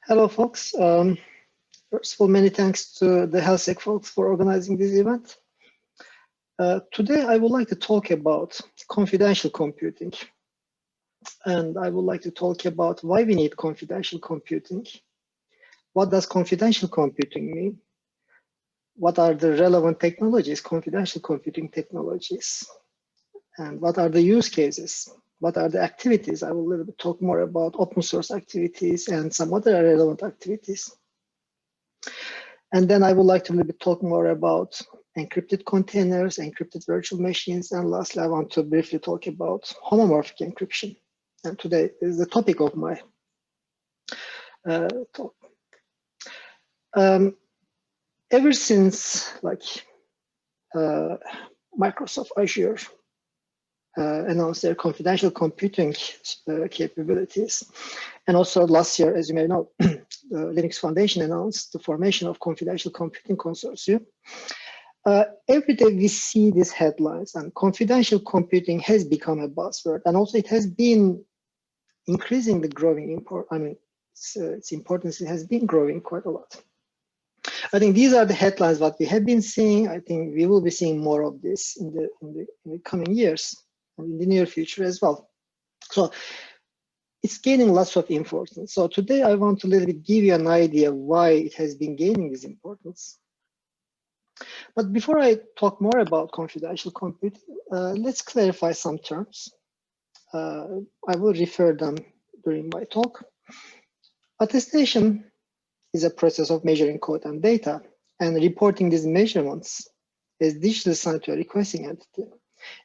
Hello, folks. First of all, many thanks to the HelSec folks for organizing this event. Today, I would like to talk about confidential computing. And I would like to talk about why we need confidential computing. What does confidential computing mean? What are the relevant technologies, confidential computing technologies? And what are the use cases? What are the activities? I will a little bit talk more about open source activities and some other relevant activities. And then I would like to a little bit talk more about encrypted containers, encrypted virtual machines, and lastly, I want to briefly talk about homomorphic encryption. And today is the topic of my talk. Ever since Microsoft Azure announced their confidential computing capabilities. And also last year, as you may know, the Linux Foundation announced the formation of Confidential Computing Consortium. Every day we see these headlines, and confidential computing has become a buzzword, and also it has been increasingly growing. Its importance has been growing quite a lot. I think these are the headlines that we have been seeing. I think we will be seeing more of this in the coming years and in the near future as well. So it's gaining lots of importance. So today I want to a little bit give you an idea why it has been gaining this importance. But before I talk more about confidential computing, let's clarify some terms. I will refer them during my talk. Attestation is a process of measuring code and data and reporting these measurements as digital signed to a requesting entity,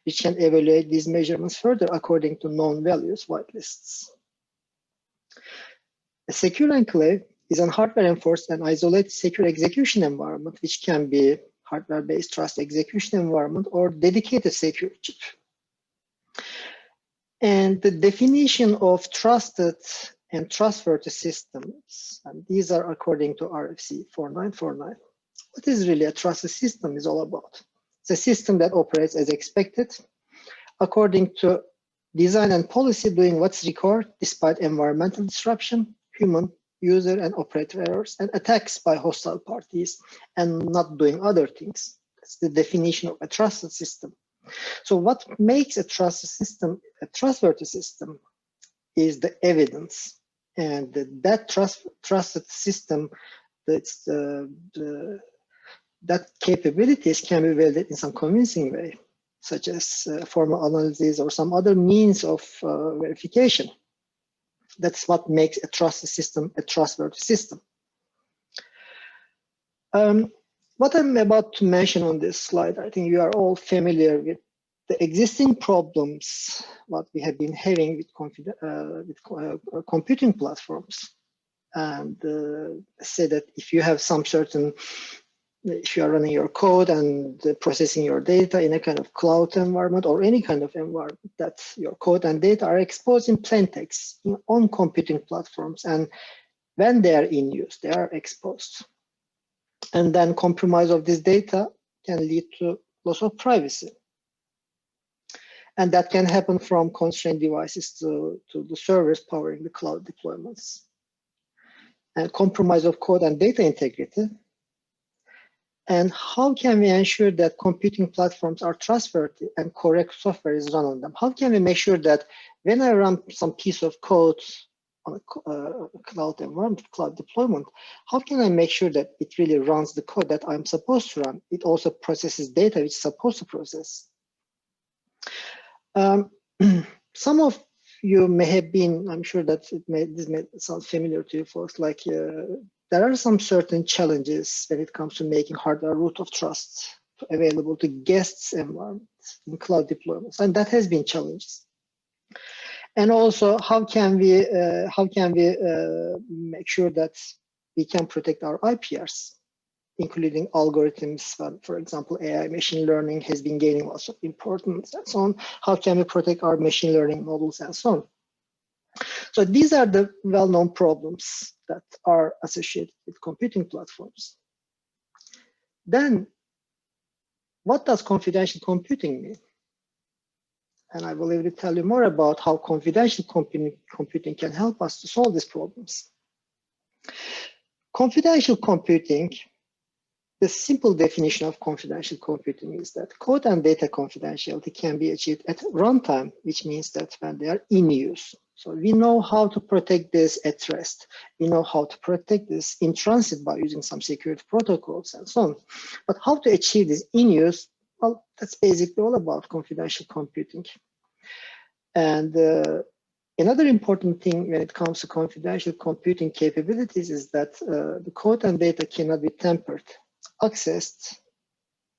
which can evaluate these measurements further according to known values, whitelists. A secure enclave is a hardware-enforced and isolated secure execution environment, which can be hardware-based trust execution environment or dedicated secure chip. And the definition of trusted and trustworthy systems, and these are according to RFC 4949. What is really a trusted system is all about? It's a system that operates as expected, according to design and policy, doing what's required despite environmental disruption, human, user, and operator errors, and attacks by hostile parties, and not doing other things. That's the definition of a trusted system. So what makes a trusted system a trustworthy system is the evidence. And that trusted system, that capabilities can be validated in some convincing way, such as formal analysis or some other means of verification. That's what makes a trusted system a trustworthy system. What I'm about to mention on this slide, I think you are all familiar with the existing problems what we have been having with computing platforms. And say that if you have some certain, if you are running your code and processing your data in a kind of cloud environment or any kind of environment, that your code and data are exposed in plain text on computing platforms. And when they are in use, they are exposed. And then compromise of this data can lead to loss of privacy. And that can happen from constrained devices to the servers powering the cloud deployments. And compromise of code and data integrity. And how can we ensure that computing platforms are trustworthy and correct software is run on them? How can we make sure that when I run some piece of code on a cloud environment, cloud deployment, how can I make sure that it really runs the code that I'm supposed to run? It also processes data which it's supposed to process. Some of you may have been, I'm sure that this may sound familiar to you folks, like there are some certain challenges when it comes to making hardware root of trust available to guests environments in cloud deployments, and that has been challenges. And also, how can we make sure that we can protect our IPRs, including algorithms, for example, AI machine learning has been gaining lots of importance and so on. How can we protect our machine learning models and so on? So these are the well-known problems that are associated with computing platforms. Then, what does confidential computing mean? And I will tell you more about how confidential computing can help us to solve these problems. Confidential computing, the simple definition of confidential computing is that code and data confidentiality can be achieved at runtime, which means that when they are in use. So we know how to protect this at rest. We know how to protect this in transit by using some security protocols and so on. But how to achieve this in use, well, that's basically all about confidential computing. And another important thing when it comes to confidential computing capabilities is that the code and data cannot be tampered, accessed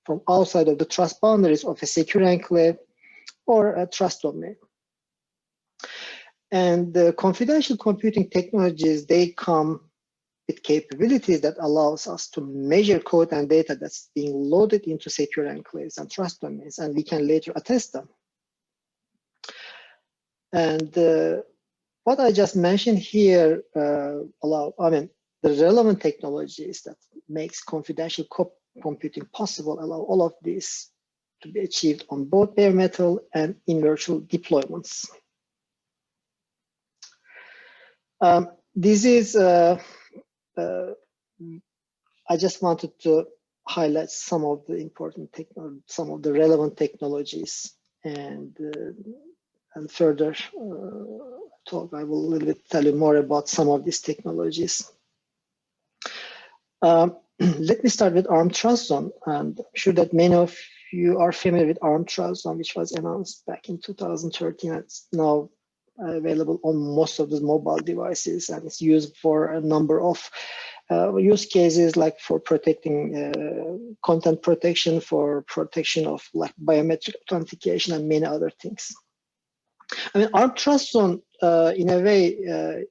from outside of the trust boundaries of a secure enclave or a trust domain. And the confidential computing technologies, they come with capabilities that allows us to measure code and data that's being loaded into secure enclaves and trust domains, and we can later attest them. And what I just mentioned here the relevant technologies that makes confidential computing possible allow all of these to be achieved on both bare metal and in virtual deployments. This is, I just wanted to highlight some of the important some of the relevant technologies, and further talk, I will a little bit tell you more about some of these technologies. Let me start with ARM Trust Zone, and I'm sure that many of you are familiar with ARM Trust Zone, which was announced back in 2013. It's now available on most of the mobile devices, and it's used for a number of use cases, like for protecting content protection, for protection of like biometric authentication, and many other things. I mean, ARM Trust Zone, in a way,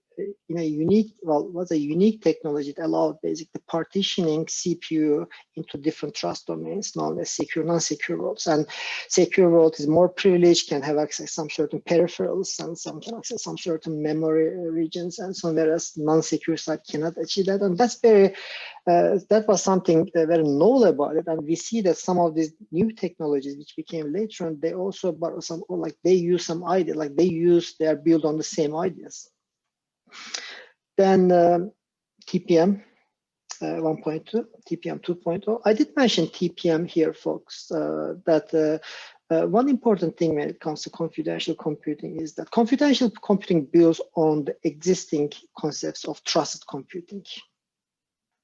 was a unique technology that allowed basically partitioning CPU into different trust domains known as secure, non-secure roles. And secure role is more privileged, can have access to some certain peripherals, and some can access some certain memory regions, and so whereas non-secure side cannot achieve that. And that's very, that was something very novel about it. And we see that some of these new technologies which became later on, they also borrow some, or like they use some idea, like they are built on the same ideas. Then TPM 1.2, TPM 2.0. I did mention TPM here, folks, that one important thing when it comes to confidential computing is that confidential computing builds on the existing concepts of trusted computing.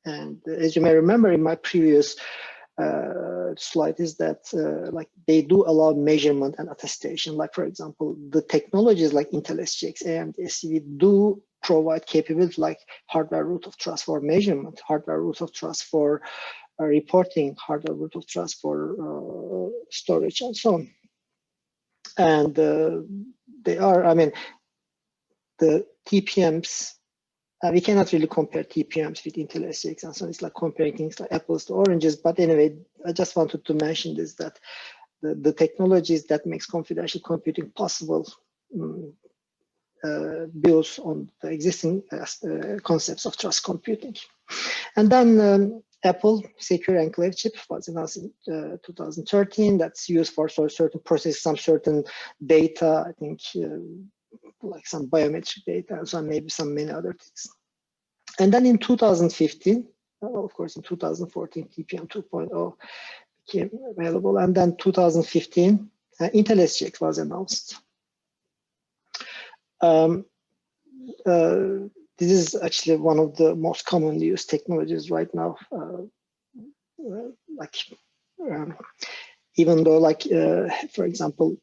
And as you may remember in my previous slide is that like they do allow measurement and attestation. Like, for example, the technologies like Intel SGX, AMD SCV do provide capabilities like hardware root of trust for measurement, hardware root of trust for reporting, hardware root of trust for storage, and so on. And they are, I mean, the TPMs, we cannot really compare TPMs with Intel SGX, and so it's like comparing things like apples to oranges. But anyway, I just wanted to mention this, that the technologies that makes confidential computing possible builds on the existing concepts of trust computing. And then Apple Secure Enclave chip was announced in 2013. That's used for certain process, some certain data, I think like some biometric data, and so maybe some many other things. And then in 2015, well, of course, in 2014, TPM 2.0 became available. And then 2015, Intel SGX was announced. This is actually one of the most commonly used technologies right now. Even though, like, for example,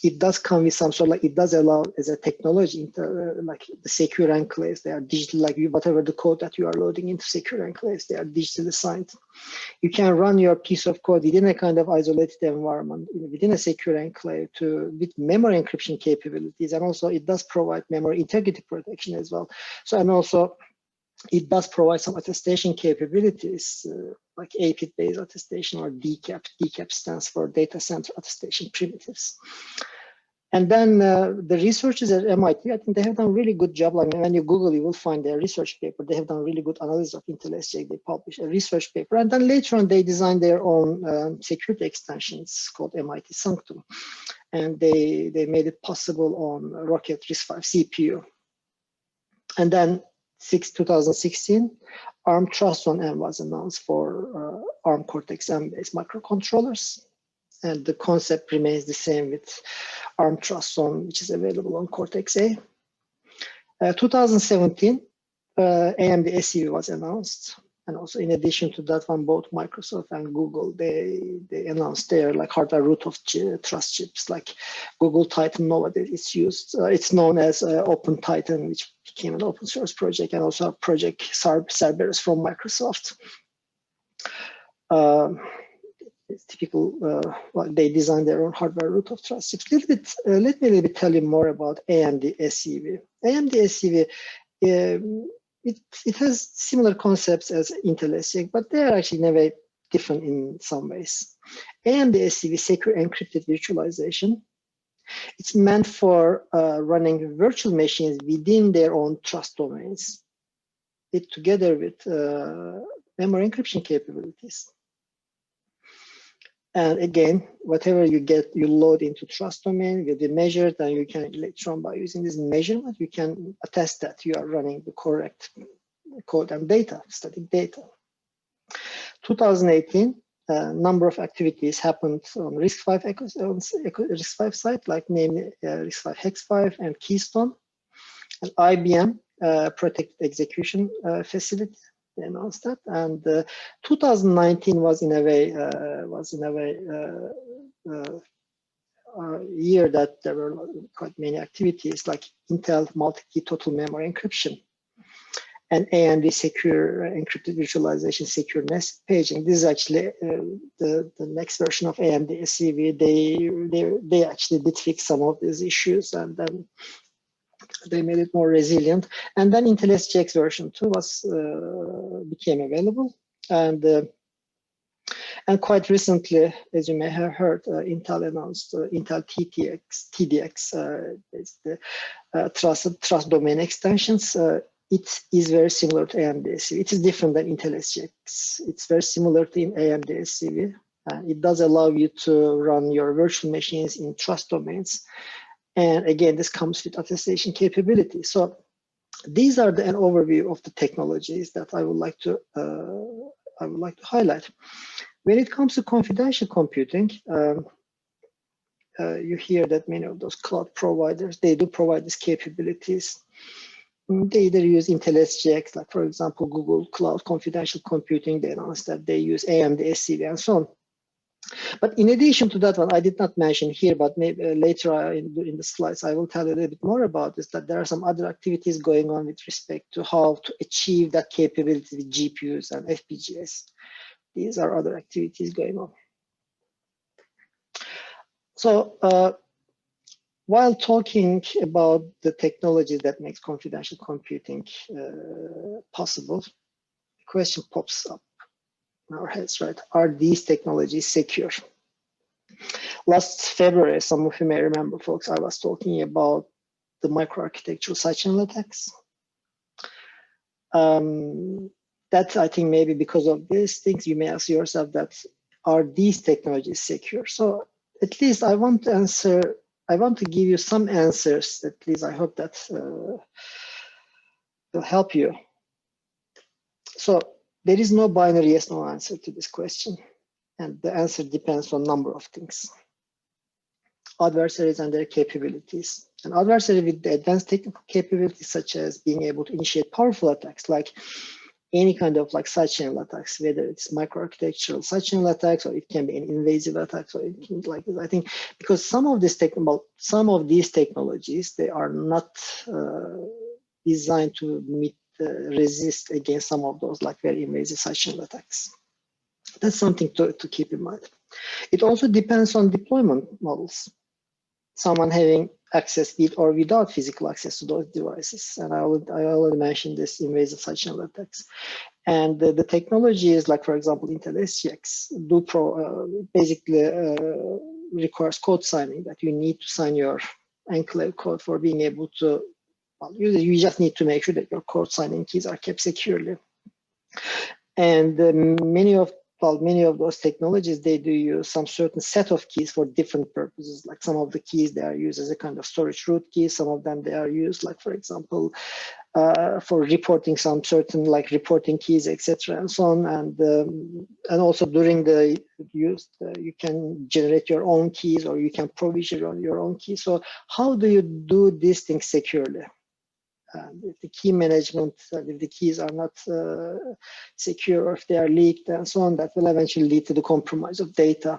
it does come with some sort of, like, it does allow as a technology, like the secure enclaves, they are digital, like whatever the code that you are loading into secure enclaves, they are digitally signed. You can run your piece of code within a kind of isolated environment, within a secure enclave with memory encryption capabilities. And also it does provide memory integrity protection as well. So, and also it does provide some attestation capabilities, like APIT-based attestation or DCAP. DCAP stands for Data Center Attestation Primitives. And then the researchers at MIT, I think they have done a really good job. Like when you Google, you will find their research paper. They have done really good analysis of Intel SGX. They published a research paper. And then later on, they designed their own security extensions called MIT Sanctum. And they made it possible on Rocket RISC-V CPU. And then 2016, ARM Trust Zone M was announced for ARM Cortex-M-based microcontrollers. And the concept remains the same with ARM Trust Zone, which is available on Cortex-A. 2017, AMD SEV was announced. And also, in addition to that one, both Microsoft and Google, they announced their like hardware root of trust chips, like Google Titan nowadays. It's used. It's known as Open Titan, which became an open source project, and also Project Cerberus from Microsoft. It's typical. Well, they designed their own hardware root of trust chips. Let me tell you more about AMD SEV. AMD SEV. It has similar concepts as Intel HelSec, but they are actually in a way different in some ways. AMD SEV secure encrypted virtualization. It's meant for running virtual machines within their own trust domains. It together with memory encryption capabilities. And again, whatever you load into trust domain will be measured, and you can later on, by using this measurement, you can attest that you are running the correct code and data, static data. 2018, number of activities happened on RISC-V site, like namely RISC-V Hex5 and Keystone, and IBM protected execution facility. They announced that, and 2019 was in a way year that there were quite many activities like Intel multi-key total memory encryption and AMD secure encrypted virtualization, secure nested paging. This is actually the next version of AMD SEV. They actually did fix some of these issues, and then they made it more resilient. And then Intel SGX version 2 became available, and quite recently, as you may have heard, Intel announced Intel TDX. It's the trust domain extensions. It is very similar to AMD SEV. It is different than Intel SGX. It's very similar to AMD SEV. It does allow you to run your virtual machines in trust domains. And again, this comes with attestation capability. So these are an overview of the technologies that I would like to highlight. When it comes to confidential computing, you hear that many of those cloud providers, they do provide these capabilities. They either use Intel SGX, like for example, Google Cloud Confidential Computing. They announced that they use AMD SEV and so on. But in addition to that one, I did not mention here, but maybe later in the slides, I will tell you a little bit more about this, that there are some other activities going on with respect to how to achieve that capability with GPUs and FPGAs. These are other activities going on. So while talking about the technology that makes confidential computing possible, the question pops up in our heads, right? Are these technologies secure? Last February, some of you may remember, folks, I was talking about the microarchitectural side-channel attacks. That I think maybe because of these things, you may ask yourself that, are these technologies secure? So at least I want to give you some answers. At least I hope that will help you. So there is no binary yes, no answer to this question. And the answer depends on a number of things. Adversaries and their capabilities. An adversary with the advanced technical capabilities, such as being able to initiate powerful attacks, like any kind of like side-channel attacks, whether it's microarchitectural side-channel attacks, or it can be an invasive attack, or anything like this. I think because some of these technologies, they are not designed to resist against some of those like very invasive side-channel attacks. That's something to keep in mind. It also depends on deployment models. Someone having access with or without physical access to those devices. And I already mentioned this invasive side-channel attacks. And the technologies, like for example, Intel SGX, basically requires code signing, that you need to sign your enclave code for being able to, well, you just need to make sure that your code signing keys are kept securely. And many of well, many of those technologies, they do use some certain set of keys for different purposes. Like some of the keys, they are used as a kind of storage root key. Some of them, they are used, like, for example, for reporting some certain, like, reporting keys, etc., and so on. And also during the use, you can generate your own keys, or you can provision your own keys. So how do you do these things securely? If the key management, if the keys are not secure, or if they are leaked and so on, that will eventually lead to the compromise of data.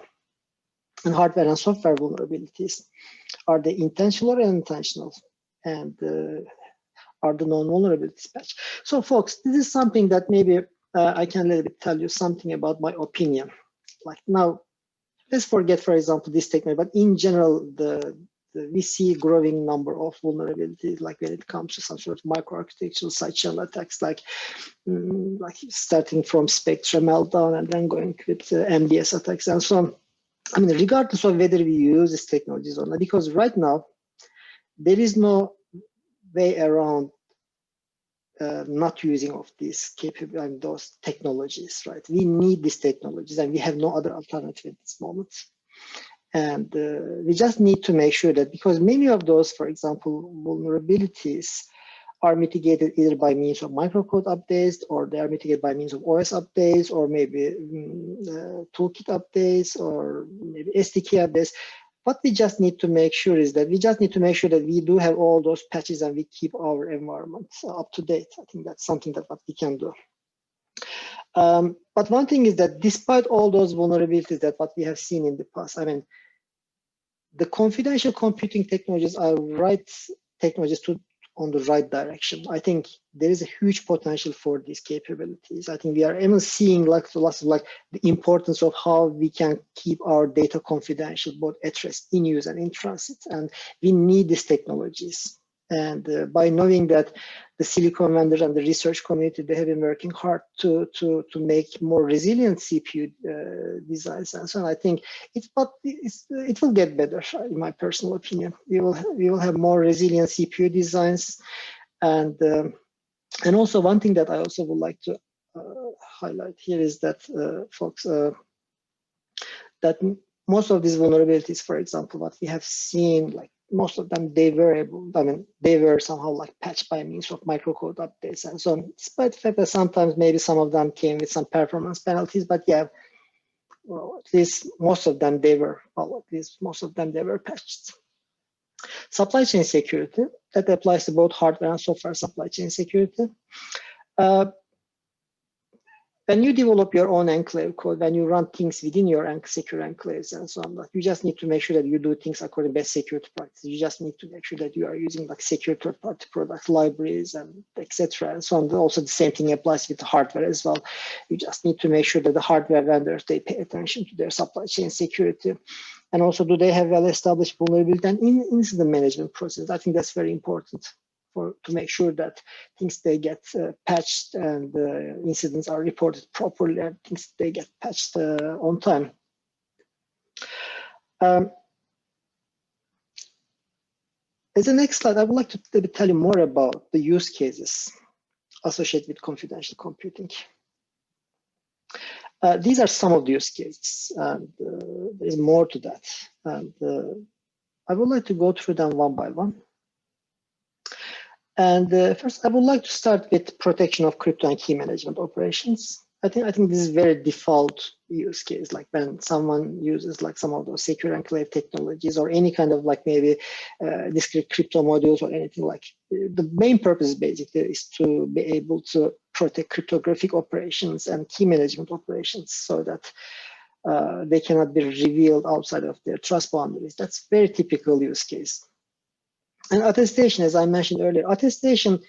And hardware and software vulnerabilities, are they intentional or unintentional? And are the known vulnerabilities patched? So folks, this is something that maybe I can a little bit tell you something about my opinion. Like now, let's forget, for example, this technology, but in general, we see a growing number of vulnerabilities, like when it comes to some sort of microarchitectural side channel attacks, like starting from Spectre meltdown and then going with MDS attacks and so on. I mean, regardless of whether we use these technologies or not, because right now, there is no way around not using of these capabilities and those technologies, right? We need these technologies, and we have no other alternative at this moment. And we just need to make sure that, because many of those, for example, vulnerabilities are mitigated either by means of microcode updates, or they are mitigated by means of OS updates, or maybe toolkit updates, or maybe SDK updates. What we just need to make sure is that we do have all those patches, and we keep our environment up to date. I think that's something that what we can do. But one thing is that despite all those vulnerabilities that what we have seen in the past, I mean, the confidential computing technologies are right technologies on the right direction. I think there is a huge potential for these capabilities. I think we are even seeing lots of the importance of how we can keep our data confidential, both at rest, in use, and in transit. And we need these technologies. And by knowing that the silicon vendors and the research community, they have been working hard to make more resilient CPU designs and so on, I think it will get better, in my personal opinion. We will have more resilient CPU designs, and also one thing that I also would like to highlight here is that folks, that most of these vulnerabilities, for example, what we have seen, like most of them, they were somehow like patched by means of microcode updates and so on, despite the fact that sometimes maybe some of them came with some performance penalties. But yeah, well, at least most of them, they were patched. Supply chain security, that applies to both hardware and software supply chain security. When you develop your own enclave code, when you run things within your secure enclaves and so on, you just need to make sure that you do things according to best security practices. You just need to make sure that you are using like secure third-party product libraries and etc. and so on. Also, the same thing applies with the hardware as well. You just need to make sure that the hardware vendors, they pay attention to their supply chain security. And also, do they have well-established vulnerability and incident management process? I think that's very important to make sure that things, they get patched, and incidents are reported properly, and things, they get patched on time. As the next slide, I would like to tell you more about the use cases associated with confidential computing. These are some of the use cases, and there's more to that. And I would like to go through them one by one. And first, I would like to start with protection of crypto and key management operations. I think this is very default use case, like when someone uses like some of those secure enclave technologies, or any kind of like maybe discrete crypto modules or anything like. The main purpose basically is to be able to protect cryptographic operations and key management operations, so that they cannot be revealed outside of their trust boundaries. That's very typical use case. And attestation, as I mentioned earlier, attestation,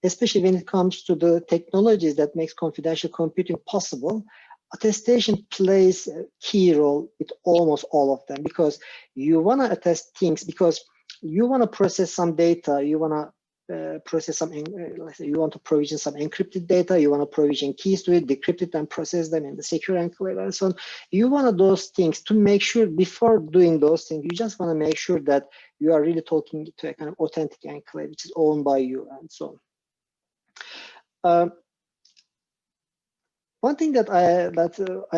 especially when it comes to the technologies that makes confidential computing possible, attestation plays a key role with almost all of them, because you want to attest things, because you want to process some data, you want to process some, let's say you want to provision some encrypted data, you want to provision keys to it, decrypt it, and process them in the secure enclave and so on. You want those things to make sure, before doing those things, you just want to make sure that you are really talking to a kind of authentic enclave, which is owned by you and so on. One thing that I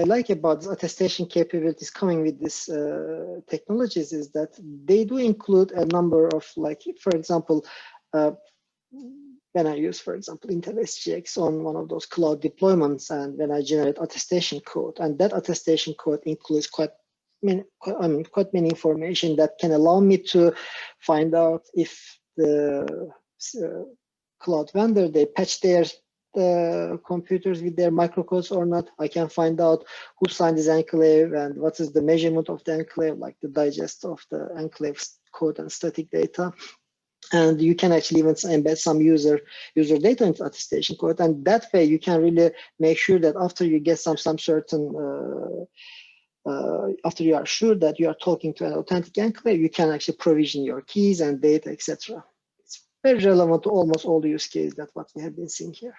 like about attestation capabilities coming with this technologies is that they do include a number of, like, for example, when I use, for example, Intel SGX on one of those cloud deployments, and when I generate attestation code, and that attestation code includes quite many information that can allow me to find out if the cloud vendor, they patch their computers with their microcodes or not. I can find out who signed this enclave and what is the measurement of the enclave, like the digest of the enclave code and static data. And you can actually even embed some user data into attestation code, and that way you can really make sure that after you get some certain after you are sure that you are talking to an authentic enclave, you can actually provision your keys and data, etc. It's very relevant to almost all the use cases that what we have been seeing here.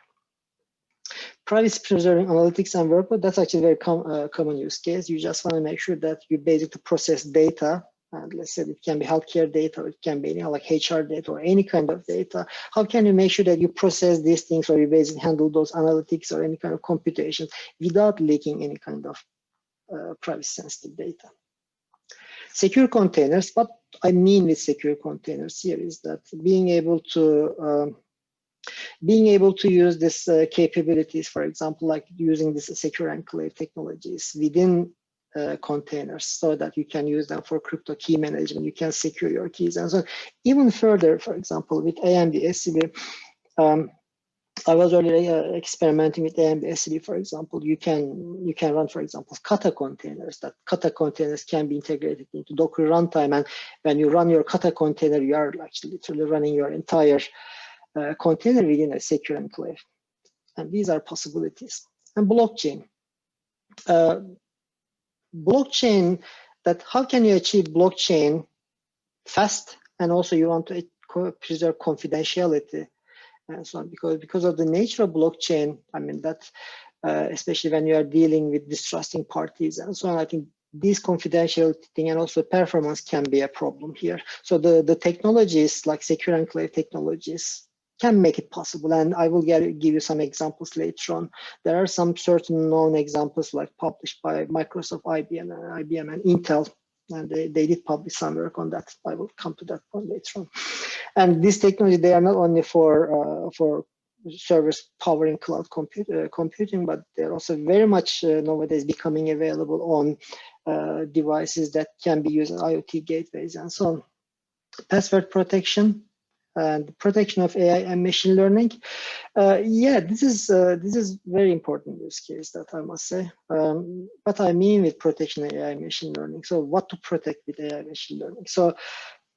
Privacy preserving analytics and workload, that's actually a very common use case. You just want to make sure that you basically process data, and let's say it can be healthcare data, or it can be like HR data or any kind of data. How can you make sure that you process these things, or you basically handle those analytics or any kind of computation without leaking any kind of privacy sensitive data? Secure containers. What I mean with secure containers here is that being able to use this capabilities, for example, like using this secure enclave technologies within containers, so that you can use them for crypto key management. You can secure your keys and so on. Even further, for example, with AMD SCB, I was already experimenting with AMD SCB, for example. You can run, for example, kata containers. That kata containers can be integrated into Docker runtime, and when you run your kata container, you are actually literally running your entire container within a secure enclave. And these are possibilities. And blockchain. Blockchain, that how can you achieve blockchain fast, and also you want to preserve confidentiality and so on, because of the nature of blockchain. I mean, that especially when you are dealing with distrusting parties and so on, I think this confidentiality thing and also performance can be a problem here. So the technologies like secure enclave technologies can make it possible, and I will give you some examples later on. There are some certain known examples like published by Microsoft, IBM and Intel, and they did publish some work on that. I will come to that point later on. And this technology, they are not only for servers powering cloud computing, but they're also very much nowadays becoming available on devices that can be used in IoT gateways and so on. Password protection and protection of AI and machine learning. Yeah, this is very important use case, that I must say. What I mean with protection of AI and machine learning. So what to protect with AI and machine learning? So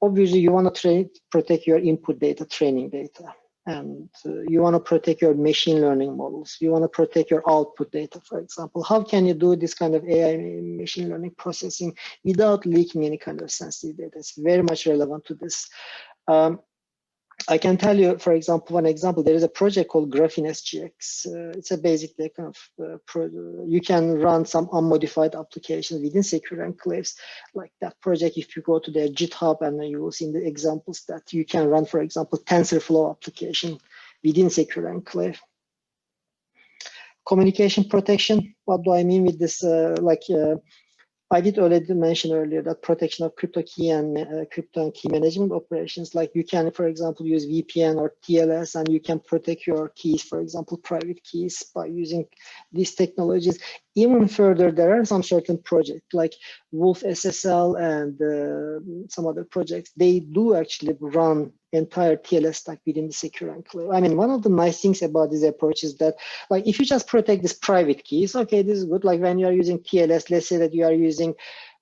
obviously you want to protect your input data, training data, and you want to protect your machine learning models. You want to protect your output data, for example. How can you do this kind of AI and machine learning processing without leaking any kind of sensitive data? It's very much relevant to this. I can tell you, for example, one example, there is a project called Graphene SGX. It's a basically kind of, you can run some unmodified applications within secure enclaves. Like that project, if you go to their GitHub, and you will see in the examples that you can run, for example, TensorFlow application within secure enclave. Communication protection, what do I mean with this? I did already mention earlier that protection of crypto key and key management operations. Like you can, for example, use VPN or TLS, and you can protect your keys, for example, private keys, by using these technologies. Even further, there are some certain projects like Wolf SSL and some other projects. They do actually run entire TLS stack within the secure enclave. I mean, one of the nice things about this approach is that, like, if you just protect this private keys, okay, this is good. Like when you are using TLS, let's say that you are using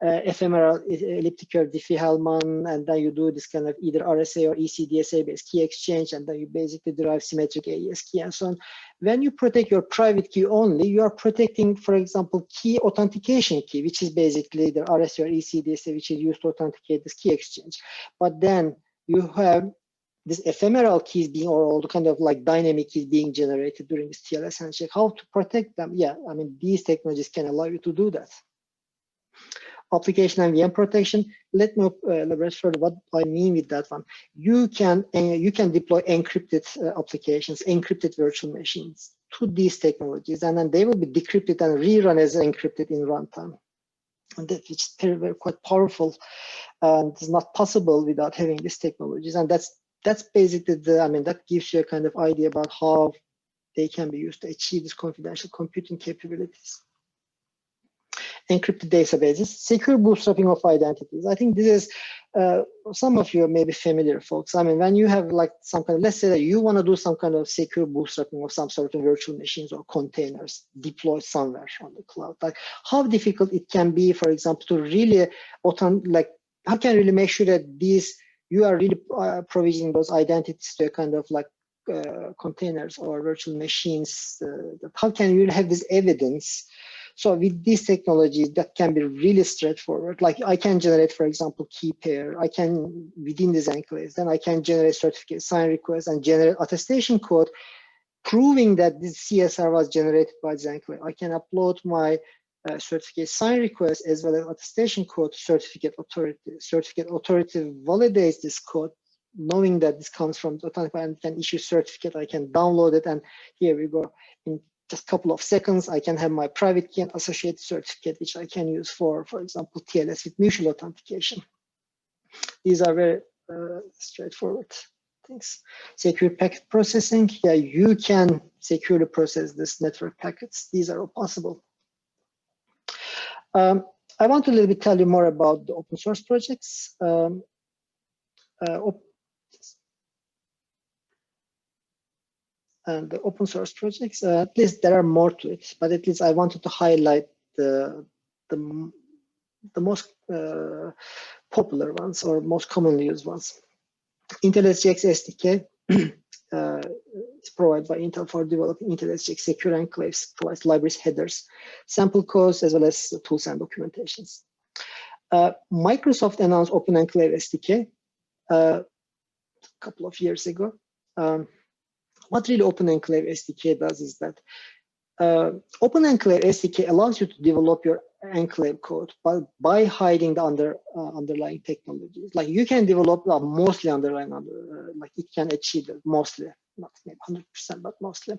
ephemeral elliptic curve Diffie-Hellman, and then you do this kind of either RSA or ECDSA based key exchange, and then you basically derive symmetric AES key and so on. When you protect your private key only, you are protecting, for example, key authentication key, which is basically the RSA or ECDSA, which is used to authenticate this key exchange. But then you have this ephemeral keys being, or all the kind of like dynamic keys being generated during this TLS handshake. How to protect them? Yeah, I mean, these technologies can allow you to do that. Application and VM protection. Let me elaborate further what I mean with that one. You can deploy encrypted applications, encrypted virtual machines to these technologies, and then they will be decrypted and rerun as encrypted in runtime. And that is very, very quite powerful, and it's not possible without having these technologies. And that's basically that gives you a kind of idea about how they can be used to achieve these confidential computing capabilities. Encrypted databases, secure bootstrapping of identities. I think this is, some of you may be familiar, folks. I mean, when you have like some kind of, let's say that you want to do some kind of secure bootstrapping of some sort of virtual machines or containers deployed somewhere on the cloud, like how difficult it can be, for example, to really, how can you really make sure that you are really provisioning those identities to a kind of like containers or virtual machines, how can you have this evidence? So with these technologies, that can be really straightforward. Like I can generate, for example, key pair. I can, within these enclaves, then I can generate certificate sign requests and generate attestation code proving that this CSR was generated by this enclave. I can upload my certificate sign request as well as attestation code to certificate authority. Certificate authority validates this code, knowing that this comes from the authority and can issue certificate. I can download it, and here we go. In just a couple of seconds, I can have my private key and associated certificate, which I can use for example, TLS with mutual authentication. These are very straightforward things. Secure packet processing. Yeah, you can securely process this network packets. These are all possible. I want to a little bit tell you more about the open source projects. And the open source projects, at least there are more to it, but at least I wanted to highlight the most popular ones or most commonly used ones. Intel SGX SDK is provided by Intel for developing Intel SGX secure enclaves, provides libraries, headers, sample codes, as well as tools and documentations. Microsoft announced Open Enclave SDK a couple of years ago. What really Open Enclave SDK does is that Open Enclave SDK allows you to develop your enclave code by hiding the underlying technologies. Like you can develop mostly underlying, like it can achieve mostly, not maybe 100%, but mostly.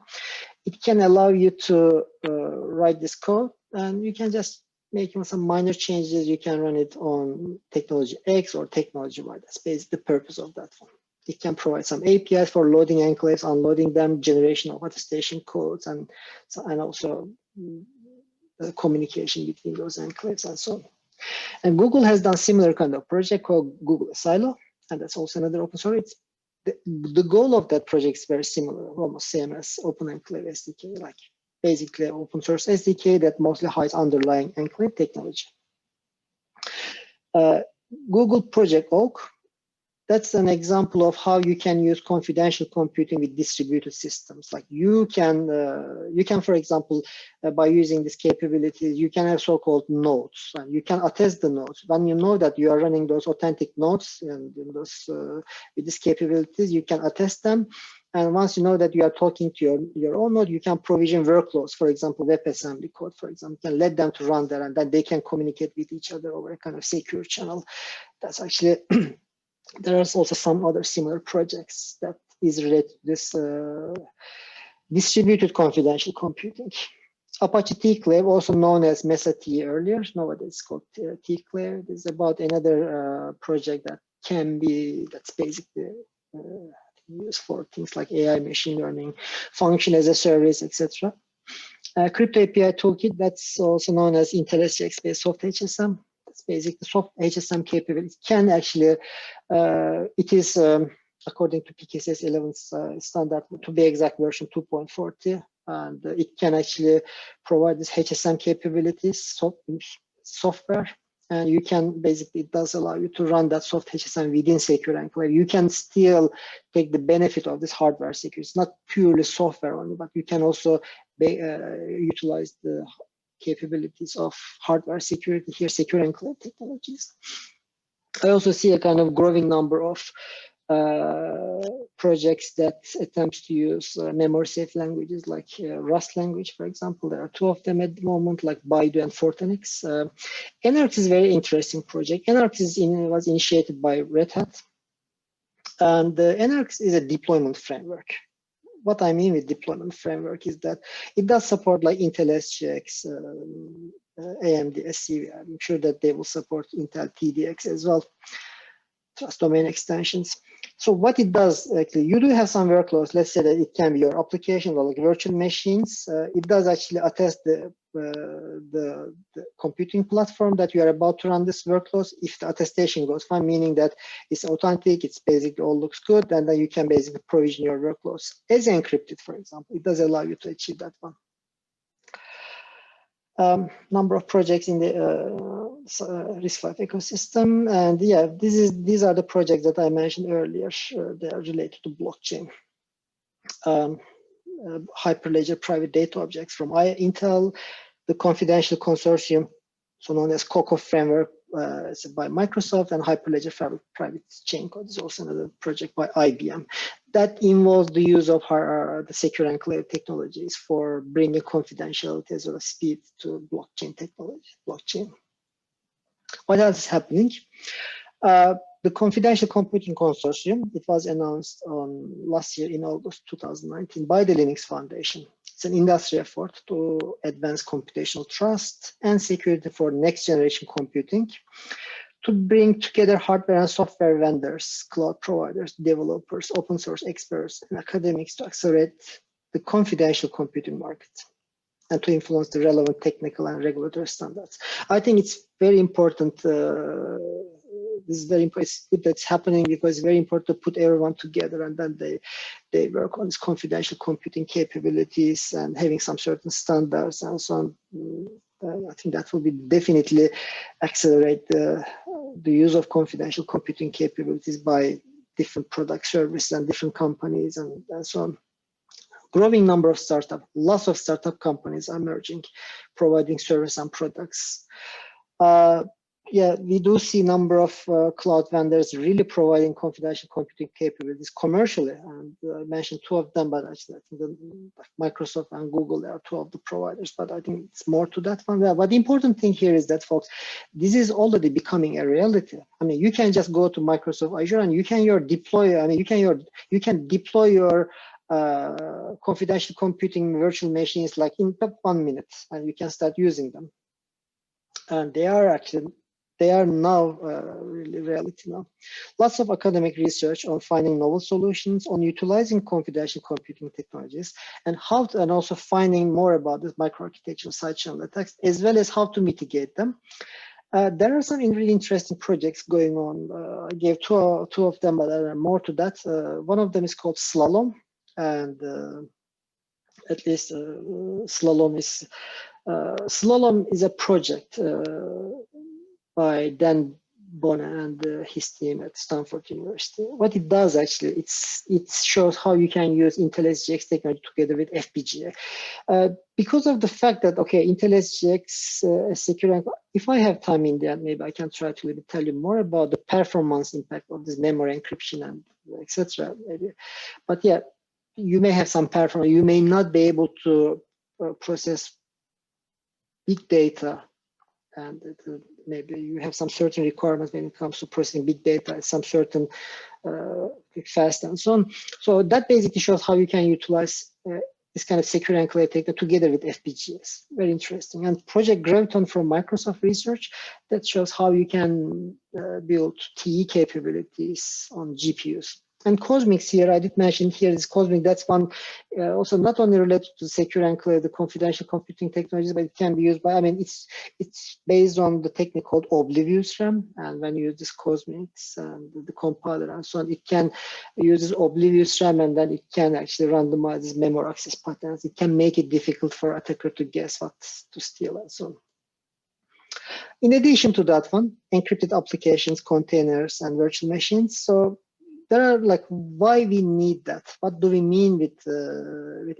It can allow you to write this code, and you can just make some minor changes. You can run it on technology X or technology Y. That's basically the purpose of that one. It can provide some APIs for loading enclaves, unloading them, generation of attestation codes, and also communication between those enclaves and so on. And Google has done similar kind of project called Google Silo, and that's also another open source. The goal of that project is very similar, almost same as Open Enclave SDK, like basically open source SDK that mostly hides underlying enclave technology. Google Project Oak. That's an example of how you can use confidential computing with distributed systems. Like you can, for example, by using this capability, you can have so-called nodes, and you can attest the nodes. When you know that you are running those authentic nodes and those with these capabilities, you can attest them. And once you know that you are talking to your own node, you can provision workloads, for example, WebAssembly code, for example, you can let them to run there, and then they can communicate with each other over a kind of secure channel. That's actually there are also some other similar projects that is related to this distributed confidential computing. Apache Tclave, also known as Mesa T earlier, nowadays it's called Tclave. This is about another project that that's basically used for things like AI, machine learning, function as a service, etc. Crypto API Toolkit, that's also known as Intel SGX-based soft HSM. Basically soft HSM capability can actually, it is according to PKCS 11 standard, to be exact, version 2.40, and it can actually provide this HSM capabilities, software, and you can basically, it does allow you to run that soft HSM within secure enclave. You can still take the benefit of this hardware security. It's not purely software only, but you can also utilize the capabilities of hardware security here, secure enclave technologies. I also see a kind of growing number of projects that attempts to use memory safe languages like Rust language, for example. There are two of them at the moment, like Baidu and Fortanix. Anarchs is a very interesting project. Anarchs was initiated by Red Hat, and Anarchs is a deployment framework. what I mean with deployment framework is that it does support like Intel SGX, AMD SCV. I'm sure that they will support Intel TDX as well, trust domain extensions. So what it does, actually, you do have some workloads. Let's say that it can be your application or like virtual machines. It does actually attest the computing platform that you are about to run this workloads. If the attestation goes fine, meaning that it's authentic, it's basically all looks good, and then you can basically provision your workloads as encrypted, for example. It does allow you to achieve that one. Number of projects in the RISC-V ecosystem, and yeah, these are the projects that I mentioned earlier. They are related to blockchain. Hyperledger private data objects from Intel, the confidential consortium, so known as COCO framework by Microsoft, and Hyperledger Fabric private chain code is also another project by IBM. That involves the use of the secure enclave technologies for bringing confidentiality as well as speed to blockchain technology. What else is happening? The Confidential Computing Consortium, it was announced last year in August 2019 by the Linux Foundation. It's an industry effort to advance computational trust and security for next generation computing, to bring together hardware and software vendors, cloud providers, developers, open source experts, and academics to accelerate the confidential computing market and to influence the relevant technical and regulatory standards. I think it's very important. This is very important. It's good that's happening because it's very important to put everyone together, and then they work on these confidential computing capabilities and having some certain standards and so on. I think that will be definitely accelerate the use of confidential computing capabilities by different product services and different companies and so on. Growing number of startups, lots of startup companies are emerging, providing service and products. Yeah, we do see a number of cloud vendors really providing confidential computing capabilities commercially. And I mentioned two of them, but actually I think Microsoft and Google, they are two of the providers, but I think it's more to that one. But the important thing here is that, folks, this is already becoming a reality. I mean, you can just go to Microsoft Azure and you can deploy, I mean, you can deploy your confidential computing virtual machines like in 1 minute, and you can start using them. And they are now really reality now. Lots of academic research on finding novel solutions, on utilizing confidential computing technologies, and also finding more about this microarchitectural side channel attacks, as well as how to mitigate them. There are some really interesting projects going on. I gave two of them, but there are more to that. One of them is called Slalom, and at least Slalom is a project by Dan Bona and his team at Stanford University. What it does actually, it shows how you can use Intel SGX technology together with FPGA. Because of the fact that, okay, Intel SGX secure, if I have time in the end, maybe I can try to tell you more about the performance impact of this memory encryption and etc. But yeah, you may have some performance. You may not be able to process big data, and maybe you have some certain requirements when it comes to processing big data, some certain fast and so on. So that basically shows how you can utilize this kind of secure enclave technology together with FPGAs. Very interesting. And Project Graviton from Microsoft Research, that shows how you can build TE capabilities on GPUs. And Cosmix here, I did mention here is Cosmix. That's one also not only related to secure enclave, the confidential computing technologies, but it can be used by, I mean, it's based on the technique called Oblivious RAM. And when you use this Cosmix and the compiler and so on, it can use this Oblivious RAM, and then it can actually randomize these memory access patterns. It can make it difficult for attacker to guess what to steal and so on. In addition to that one, encrypted applications, containers, and virtual machines. So there are like, why we need that? What do we mean with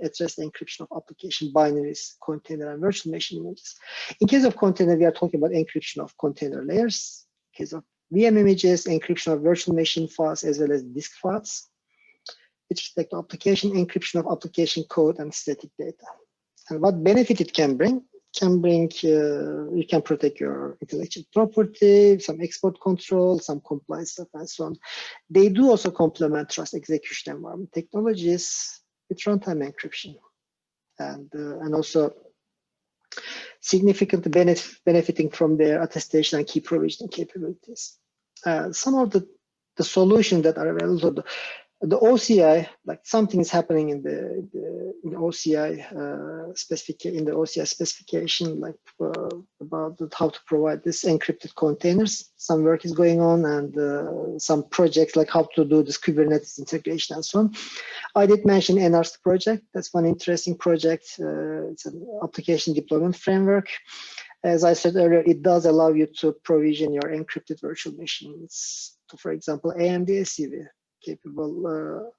at-rest encryption of application binaries, container, and virtual machine images? In case of container, we are talking about encryption of container layers. In case of VM images, encryption of virtual machine files as well as disk files. With respect to application, encryption of application code and static data. And what benefit it can bring? You can protect your intellectual property, some export control, some compliance stuff, and so on. They do also complement trust execution environment technologies, with runtime encryption, and also significantly benefiting from their attestation and key provisioning capabilities. Some of the solutions that are available, the OCI, like something is happening in the OCI specification, like about how to provide this encrypted containers. Some work is going on, and some projects like how to do this Kubernetes integration and so on. I did mention NR's project. That's one interesting project. It's an application deployment framework. As I said earlier, it does allow you to provision your encrypted virtual machines to, for example, AMD SUV capable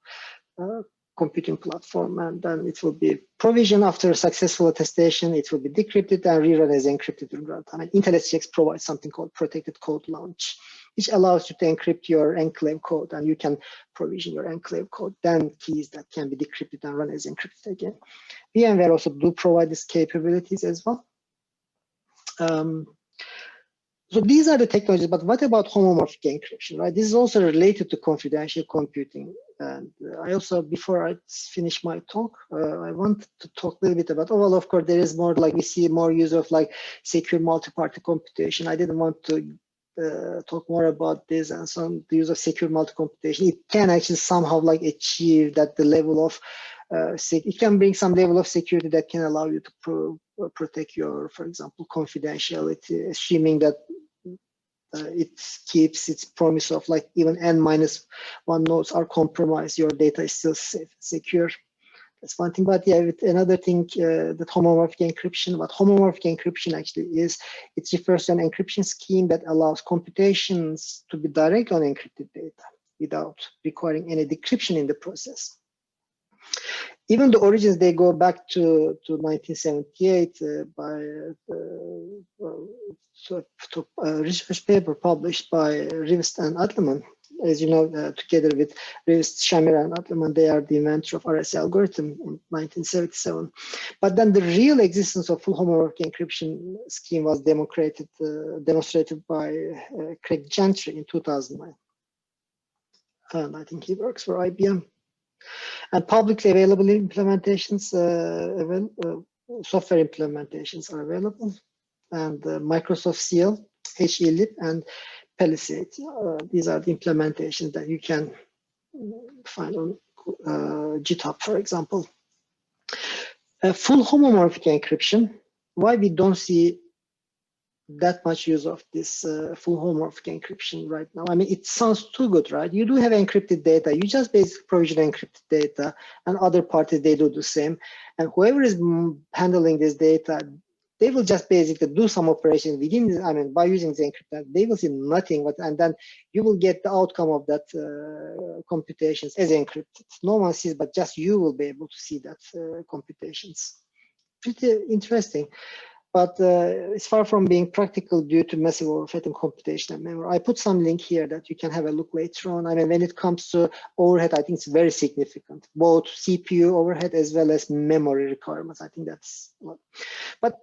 computing platform, and then it will be provisioned after successful attestation. It will be decrypted and rerun as encrypted in runtime. And Intel SGX provides something called protected code launch, which allows you to encrypt your enclave code, and you can provision your enclave code, then keys that can be decrypted and run as encrypted again. VMware also do provide these capabilities as well. So these are the technologies, but what about homomorphic encryption, right? This is also related to confidential computing. And I also, before I finish my talk, I want to talk a little bit about, well, of course, there is more, like we see more use of like secure multi-party computation. I didn't want to talk more about this, and some the use of secure multi-computation. It can actually somehow like achieve that the level of, it can bring some level of security that can allow you to protect your, for example, confidentiality, assuming that it keeps its promise of like even n-1 nodes are compromised, your data is still safe, secure. That's one thing. But yeah, with another thing, that homomorphic encryption, what homomorphic encryption actually is, it refers to an encryption scheme that allows computations to be direct on encrypted data without requiring any decryption in the process. Even the origins, they go back to 1978 by a research paper published by Rivest and Adleman. As you know, together with Rivest, Shamir, and Adleman, they are the inventor of RSA algorithm in 1977. But then the real existence of full homomorphic encryption scheme was demonstrated by Craig Gentry in 2009. And I think he works for IBM. And publicly available implementations, software implementations are available, and Microsoft CL, HELib, and Palisade. These are the implementations that you can find on GitHub, for example. Full homomorphic encryption, why we don't see that much use of this full homomorphic encryption right now? I mean, it sounds too good, right? You do have encrypted data. You just basically provision encrypted data, and other parties, they do the same. And whoever is handling this data, they will just basically do some operations within, I mean, by using the encryption, they will see nothing, and then you will get the outcome of that computations as encrypted. No one sees, but just you will be able to see that computations. Pretty interesting. But it's far from being practical due to massive overhead and computational memory. I put some link here that you can have a look later on. I mean, when it comes to overhead, I think it's very significant, both CPU overhead as well as memory requirements. I think that's what. But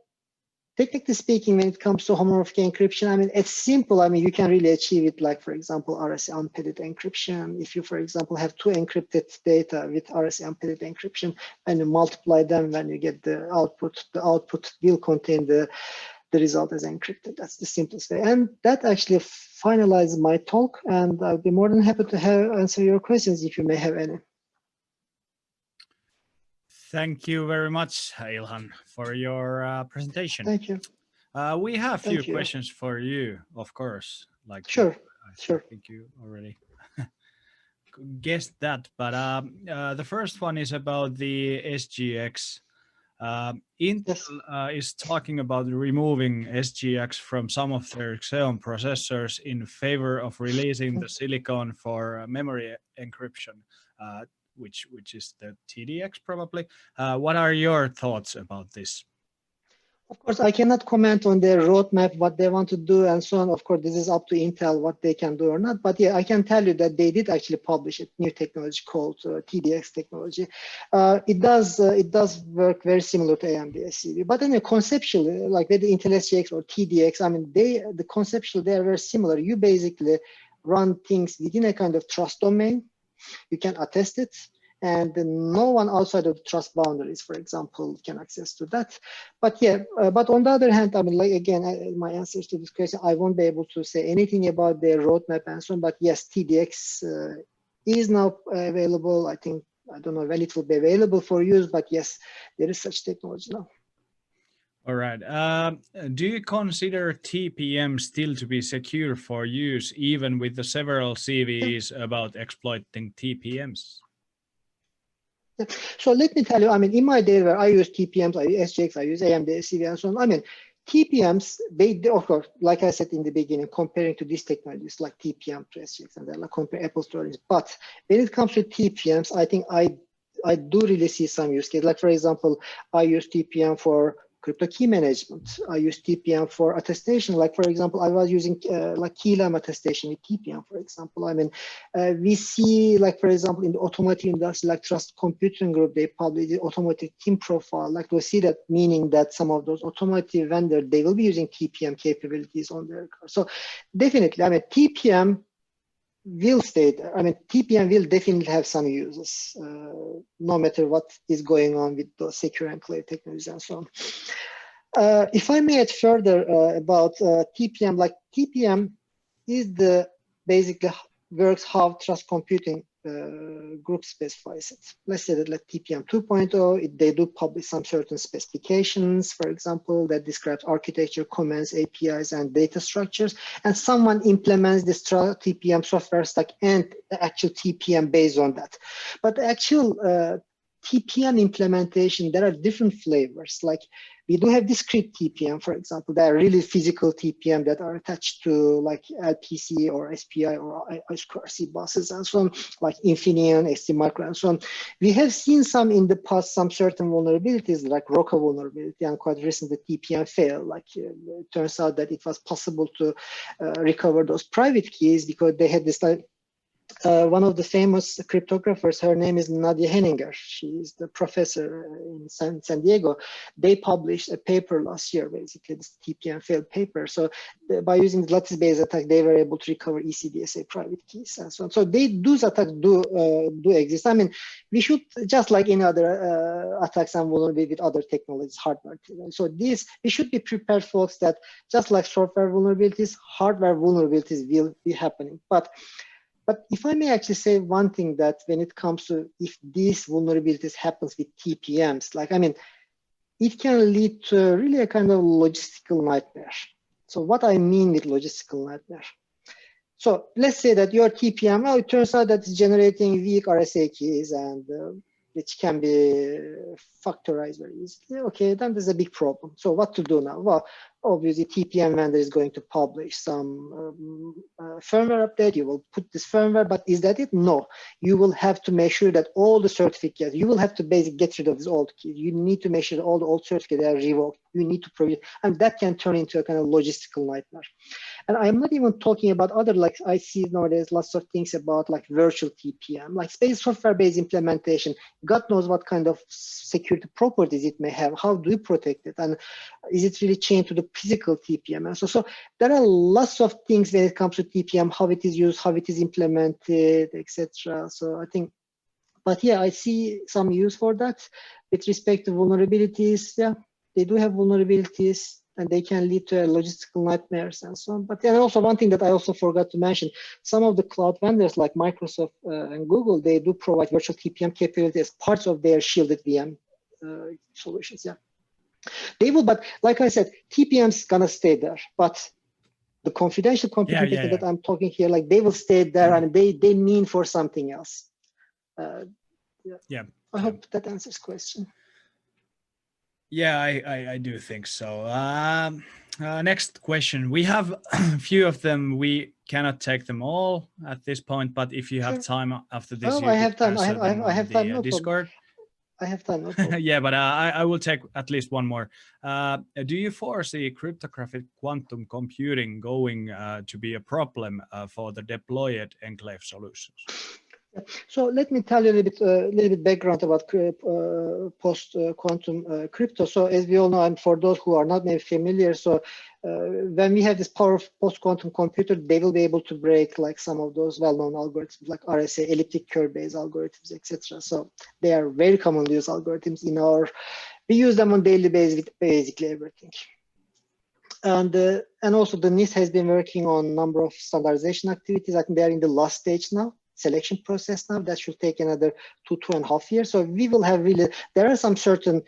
technically speaking, when it comes to homomorphic encryption, I mean, it's simple. I mean, you can really achieve it, like, for example, RSA unpadded encryption. If you, for example, have two encrypted data with RSA unpadded encryption, and you multiply them, when you get the output will contain the result as encrypted. That's the simplest way. And that actually finalizes my talk, and I'll be more than happy to answer your questions if you may have any. Thank you very much, Ilhan, for your presentation. Thank you. We have a few questions for you, of course. Like sure. I think you already guessed that, but the first one is about the SGX. Intel is talking about removing SGX from some of their Xeon processors in favor of releasing the silicon for memory encryption, which is the TDX probably. What are your thoughts about this? Of course, I cannot comment on their roadmap, what they want to do and so on. Of course, this is up to Intel, what they can do or not. But yeah, I can tell you that they did actually publish a new technology called TDX technology. It does work very similar to AMD SCV. But then conceptually, like with the Intel SGX or TDX, I mean, the conceptually, they are very similar. You basically run things within a kind of trust domain. You can attest it. and no one outside of the trust boundaries, for example, can access to that. But yeah, but on the other hand, I mean, like again, my answers to this question, I won't be able to say anything about their roadmap and so on. But yes, TDX is now available. I think, I don't know when it will be available for use, but yes, there is such technology now. All right. Do you consider TPM still to be secure for use, even with the several CVEs about exploiting TPMs? Yeah. So let me tell you, I mean, in my data where I use TPMs, I use SGX, I use AMD, CV, and so on. I mean, TPMs, they of course, like I said in the beginning, comparing to these technologies like TPM to SGX, and then like compare apples to oranges. But when it comes to TPMs, I think I do really see some use case. Like for example, I use TPM for crypto key management. I use TPM for attestation. Like for example, I was using like keylem attestation with TPM, for example. I mean, we see like for example in the automotive industry, like Trust Computing Group, they publish the automotive team profile. Like we see that, meaning that some of those automotive vendors, they will be using TPM capabilities on their cars. So definitely, I mean, TPM will stay there. I mean, TPM will definitely have some uses, no matter what is going on with the secure enclave technologies and so on. If I may add further about TPM, like TPM is the basically works how trust computing group specifies it. Let's say that like TPM 2.0, they do publish some certain specifications, for example, that describes architecture, commands, APIs, and data structures, and someone implements this TPM software stack and the actual TPM based on that. But the actual TPM implementation, there are different flavors. Like we do have discrete TPM, for example. There are really physical TPM that are attached to like LPC or SPI or I2C buses and so on, like Infineon, STMicro, and so on. We have seen some in the past, some certain vulnerabilities like ROCA vulnerability, and quite recently TPM failed. Like it turns out that it was possible to recover those private keys because they had this like one of the famous cryptographers, her name is Nadia Henninger. She is the professor in San Diego. They published a paper last year, basically this TPM failed paper. So by using the lattice-based attack, they were able to recover ECDSA private keys and so on. So those attacks do exist. I mean, we should, just like in other attacks and vulnerability with other technologies, hardware. So we should be prepared, folks, that just like software vulnerabilities, hardware vulnerabilities will be happening. But if I may actually say one thing, that when it comes to if these vulnerabilities happens with TPMs, like, I mean, it can lead to really a kind of logistical nightmare. So what I mean with logistical nightmare. So let's say that your TPM, well, it turns out that it's generating weak RSA keys and which can be factorized very easily. Okay, then there's a big problem. So what to do now? Well, obviously TPM vendor is going to publish some firmware update. You will put this firmware, but is that it? No. You will have to make sure that all the certificates, you will have to basically get rid of these old keys. You need to make sure that all the old certificates are revoked. You need to prove, and that can turn into a kind of logistical nightmare. And I'm not even talking about other, like I see nowadays lots of things about like virtual TPM, like space software-based implementation. God knows what kind of security properties it may have. How do you protect it? And is it really chained to the physical TPM? And so there are lots of things when it comes to TPM, how it is used, how it is implemented, etc. So I think, but yeah, I see some use for that. With respect to vulnerabilities, yeah, they do have vulnerabilities and they can lead to logistical nightmares and so on. But then also one thing that I also forgot to mention, some of the cloud vendors like Microsoft and Google, they do provide virtual TPM capability as parts of their shielded VM solutions, yeah. They will, but like I said, TPM's gonna stay there, but the confidential computing technique that I'm talking here, like they will stay there and they mean for something else. I hope that answers question. Yeah, I do think so. Next question. We have a few of them. We cannot take them all at this point, but if you have time after this, I have time. I have time. No Discord. Problem. I have time. No problem. Yeah, but I will take at least one more. Do you foresee cryptographic quantum computing going to be a problem for the deployed enclave solutions? So let me tell you a little bit background about post-quantum crypto. So as we all know, and for those who are not maybe familiar, so when we have this power of post-quantum computer, they will be able to break like some of those well-known algorithms like RSA, elliptic curve-based algorithms, etc. So they are very commonly used algorithms in we use them on daily basis with basically everything. And also the NIST has been working on a number of standardization activities. I think they are in the last stage now, selection process now. That should take another 2.5 years. So we will have really, there are some certain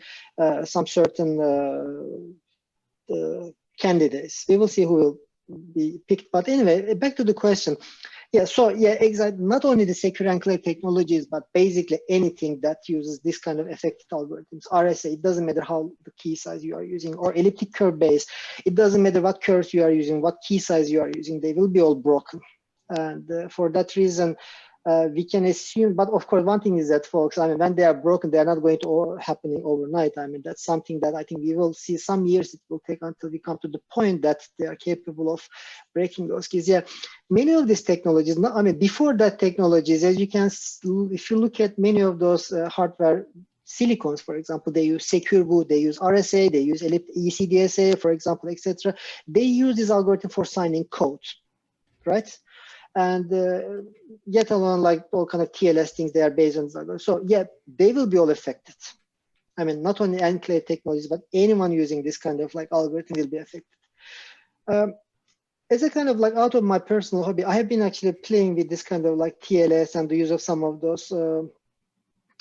candidates. We will see who will be picked. But anyway, back to the question. Yeah, so yeah, exactly. Not only the secure enclave technologies, but basically anything that uses this kind of effective algorithms. RSA, it doesn't matter how the key size you are using, or elliptic curve based. It doesn't matter what curves you are using, what key size you are using, they will be all broken. And for that reason, we can assume, but of course, one thing is that, folks, I mean, when they are broken, they are not going to happening overnight. I mean, that's something that I think we will see some years it will take until we come to the point that they are capable of breaking those keys. Yeah, many of these technologies, I mean, before that technologies, as you can, if you look at many of those hardware silicons, for example, they use secure boot, they use RSA, they use ECDSA, for example, etc. They use this algorithm for signing code, right? And yet alone, like all kind of TLS things, they are based on this algorithm. So yeah, they will be all affected. I mean, not only enclave technologies, but anyone using this kind of like algorithm will be affected. As a kind of like out of my personal hobby, I have been actually playing with this kind of like TLS and the use of some of those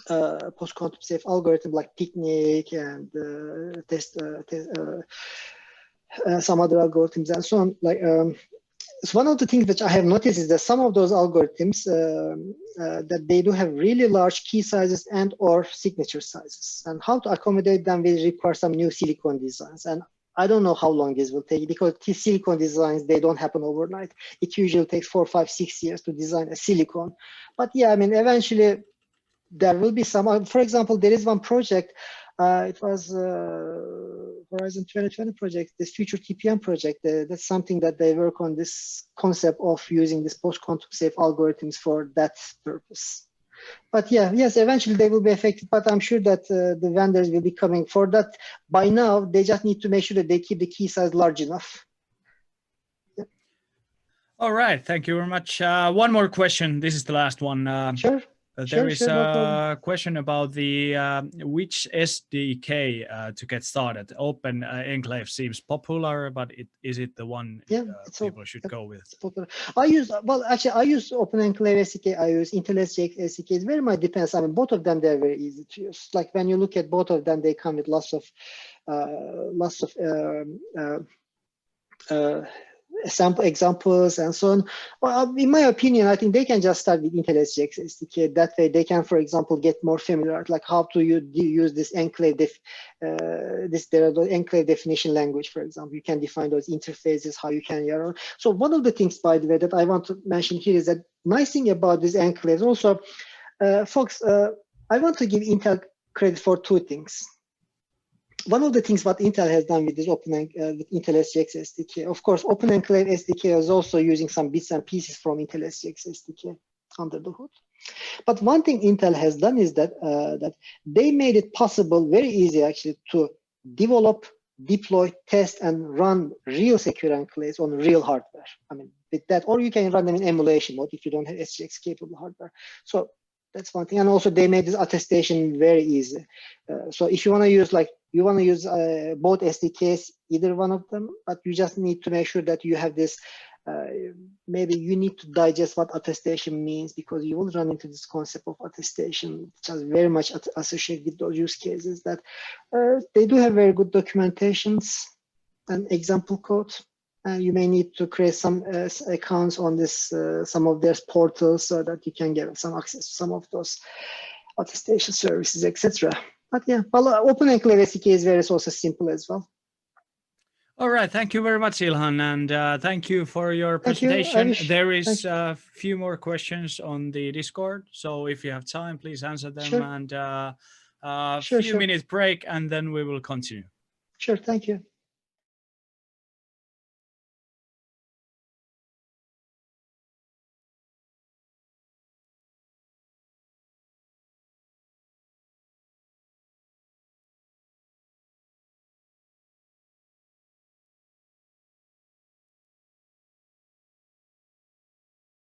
post-quantum safe algorithms like Picnic and some other algorithms and so on. Like, so one of the things which I have noticed is that some of those algorithms that they do have really large key sizes and or signature sizes, and how to accommodate them will require some new silicon designs. And I don't know how long this will take, because these silicon designs, they don't happen overnight. It usually takes 4, 5, 6 years to design a silicon. But yeah, I mean, eventually there will be some, for example, there is one project, it was Horizon 2020 project, this future TPM project. That's something that they work on, this concept of using this post-quantum safe algorithms for that purpose. But yeah, yes, eventually they will be affected, but I'm sure that the vendors will be coming for that. By now, they just need to make sure that they keep the key size large enough. Yep. All right, thank you very much. One more question. This is the last one. Sure. There is no a question about the which SDK to get started. Open Enclave seems popular, but is it the one people should go with? I use Open Enclave SDK. I use IntelliSGX SDK. It very much depends. I mean, both of them, they're very easy to use. Like when you look at both of them, they come with lots of sample examples and so on. Well, in my opinion, I think they can just start with IntelliSGX SDK. That way, they can, for example, get more familiar, like how to use this enclave, enclave definition language, for example. You can define those interfaces, how you can. So one of the things, by the way, that I want to mention here is that nice thing about these enclaves. Also, folks, I want to give Intel credit for two things. One of the things what Intel has done with this with IntelliSGX SDK, of course, Open Enclave SDK is also using some bits and pieces from IntelliSGX SDK under the hood. But one thing Intel has done is that that they made it possible, very easy actually, to develop, deploy, test, and run real secure enclaves on real hardware. I mean, with that, or you can run them in emulation mode if you don't have SGX capable hardware. So that's one thing. And also they made this attestation very easy. So if you want to use both SDKs, either one of them, but you just need to make sure that you have this, maybe you need to digest what attestation means, because you will run into this concept of attestation, which is very much associated with those use cases that they do have very good documentations and example code. You may need to create some accounts on this, some of their portals, so that you can get some access to some of those attestation services, etc. But yeah, well, Open Enclave SDK is very also simple as well. All right, thank you very much, Ilhan, and thank you for your presentation. There is a few more questions on the Discord, so if you have time, please answer them. Sure. And a few minutes break, and then we will continue. Sure, thank you.